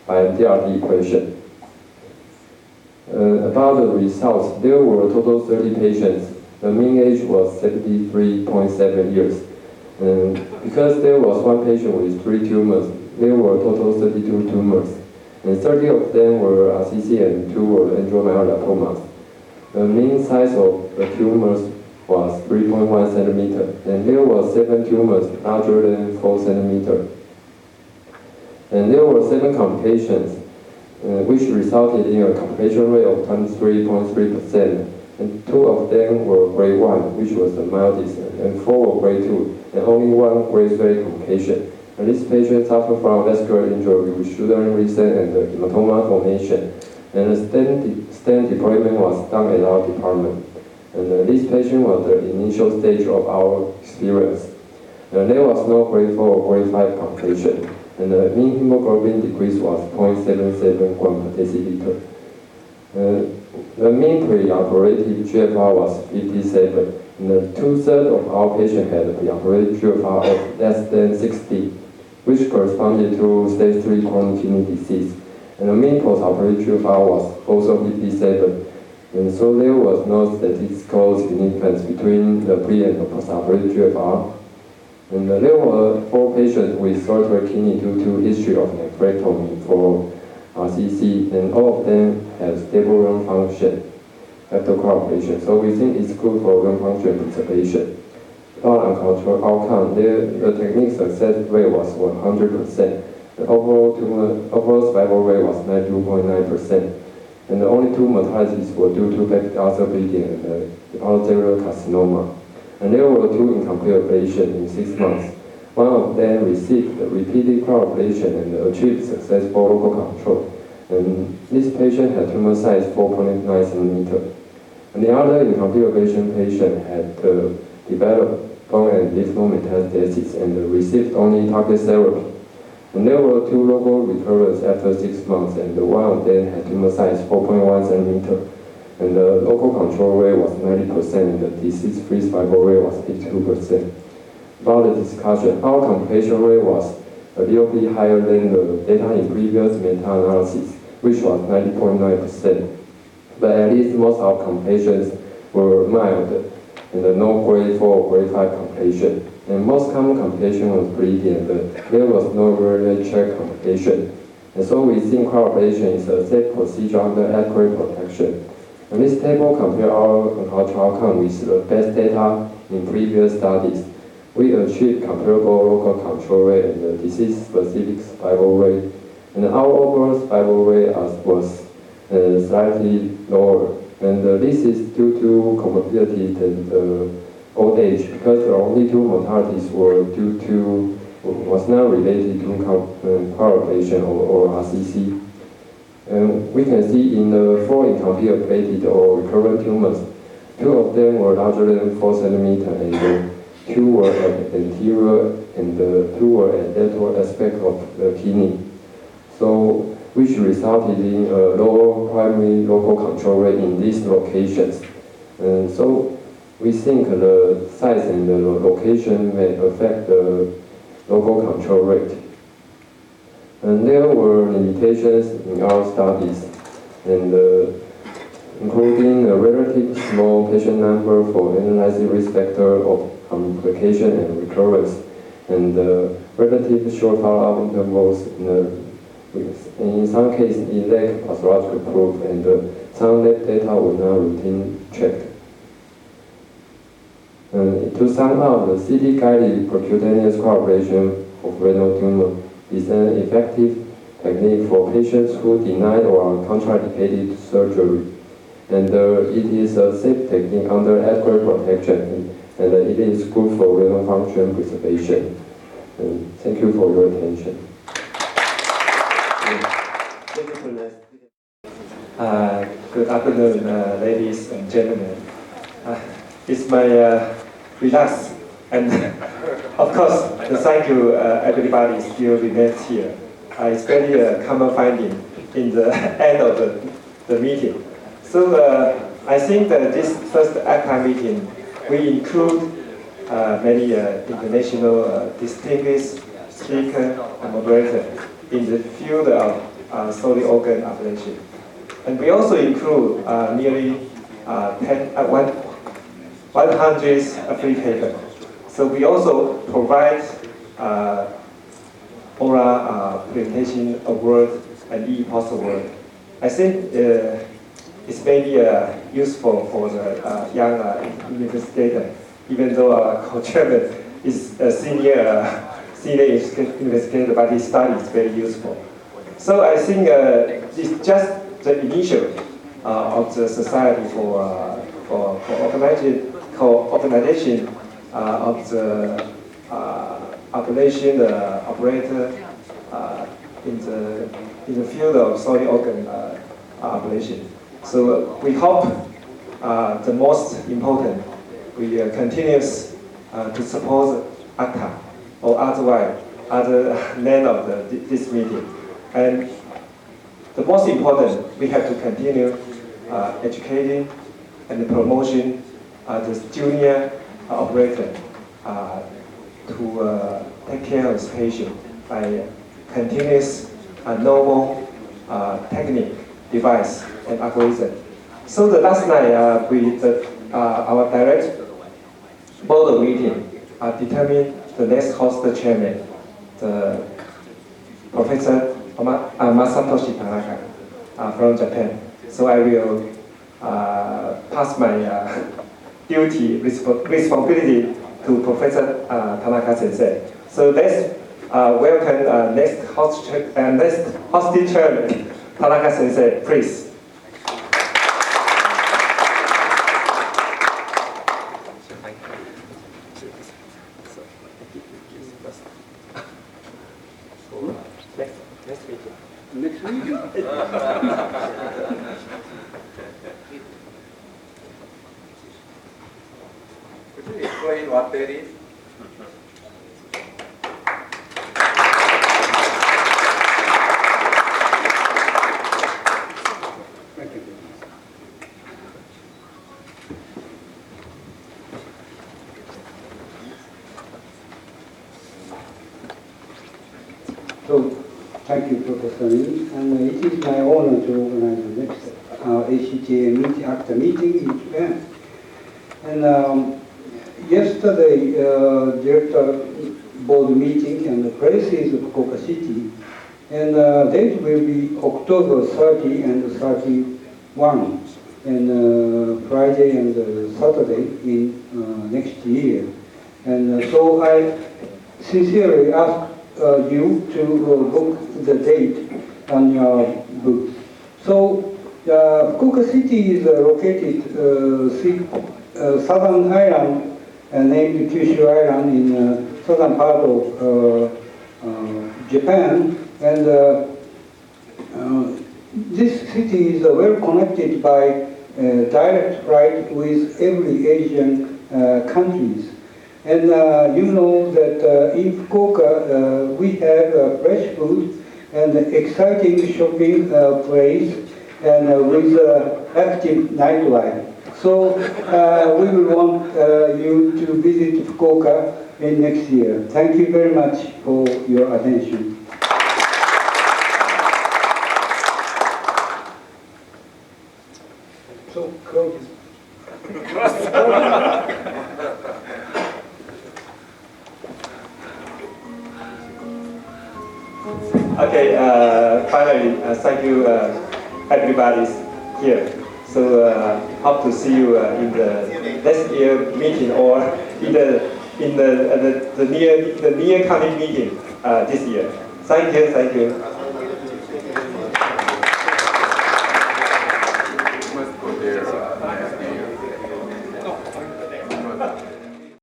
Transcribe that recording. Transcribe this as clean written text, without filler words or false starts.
by MDRT equation. About the results, there were a total 30 patients. The mean age was 73.7 years. Because there was one patient with 3 tumors, there were a total 32 tumors. And 30 of them were RCC and 2 were angiomyolipomas. The mean size of the tumors was 3.1 centimeter, and there were 7 tumors larger than 4 centimeter. And there were 7 complications, which resulted in a complication rate of 23.3%. And 2 of them were grade 1, which was the mildest, and 4 were grade 2, and only 1 grade 3 complication. And this patient suffered from vascular injury with shouldering lesion and hematoma formation. And the stent deployment was done at our department. And this patient was the initial stage of our experience. And there was no grade 4 or grade 5 complication. And the mean hemoglobin decrease was 0.77 gram per deciliter. The mean preoperative GFR was 57. And 2/3 of our patients had a preoperative GFR of less than 60, which corresponded to stage 3 chronic kidney disease. And the mean postoperative GFR was also 57. And so there was no statistical significance between the pre and the postoperative GFR. And there were 4 patients with solitary kidney due to history of nephrectomy for RCC, and all of them have stable lung function after coagulation. So we think it's good for lung function preservation. About uncontrolled outcome, the technique success rate was 100%. The overall survival rate was 92.9%. And the only 2 mortalities were due to peptic ulcer bleeding and hepatocellular carcinoma. And there were 2 incomplete ablations in 6 months. One of them received repeated cryoablation and achieved successful local control. And this patient had tumor size 4.9 centimeter. And the other incomplete ablation patient had developed bone and lymph node metastasis and received only target therapy. And there were 2 local recurrence after 6 months, and one of them had tumor size 4.1 centimeter. And the local control rate was 90%, and the disease-free survival rate was 82%. About the discussion, our complication rate was a little bit higher than the data in previous meta-analysis, which was 90.9%. But at least most of our complications were mild, and no grade 4 or grade 5 complication. And most common complication was bleeding, but there was no really check complication. And so we think cryoablation is a safe procedure under adequate protection. And this table compares our oncology outcome with the best data in previous studies. We achieved comparable local control rate and the disease-specific survival rate. And our overall survival rate was slightly lower. And this is due to comorbidities and old age, because the only 2 mortalities was not related to cryoablation or RCC. And we can see in the 4 incomplete ablated or recurrent tumors, 2 of them were larger than 4 centimeter, and 2 were at anterior and 2 were at lateral aspect of the kidney. So, which resulted in a lower primary local control rate in these locations. And so we think the size and the location may affect the local control rate. And there were limitations in our studies, and including a relatively small patient number for analyzing risk factor of complication and recurrence, and relatively short follow-up intervals in some cases it lacked pathological proof, and some lab data were not routine checked. To sum up, the CT-guided percutaneous cryoablation of renal tumor is an effective technique for patients who deny or are contraindicated surgery. And it is a safe technique under adequate protection, and it is good for renal function preservation. And thank you for your attention. Good afternoon, ladies and gentlemen. It's my relax, and of course, thank you everybody still remains here. It's very common finding in the end of the meeting. So I think that this first ACTA meeting, we include many international distinguished speakers and moderators in the field of solid organ ablation. And we also include nearly 100 free papers. So we also provide oral presentation award and e-post award. I think it's maybe useful for the young investigator, even though our co-chairman is a senior investigator, but his study is very useful. So I think it's just the initial of the society for organization of the ablation operator in the field of solid organ ablation. So we hope the most important, we continue to support ACTA or otherwise other name of this meeting. And the most important, we have to continue educating and promotion the junior operator to take care of his patient by continuous novel technique, device, and algorithm. So the last night, our direct board meeting determined the next host chairman, the Professor Masatoshi Tanaka from Japan. So I will pass my responsibility to Professor Tanaka Sensei. So let's welcome next host chairman, Tanaka Sensei, please. Next week? Could you explain what that is? Thank you. So, thank you, Professor Lee. And it is my honor to organize the next ACTA meeting, ACTA meeting in Japan. And yesterday, director board meeting and the places of Fukuoka City. And date will be October 30 and 31, and Friday and Saturday in next year. And so I sincerely ask you to book the date on your book. So Fukuoka City is located southern island named Kyushu Island in southern part of Japan, and this city is well connected by direct flight with every Asian countries. And you know that in Fukuoka we have fresh food and exciting shopping place and with active nightlife. So we will want you to visit Fukuoka in next year. Thank you very much for your attention. So close. Okay, finally, thank you everybody here. So hope to see you in the next year meeting or in the near coming meeting this year. Thank you.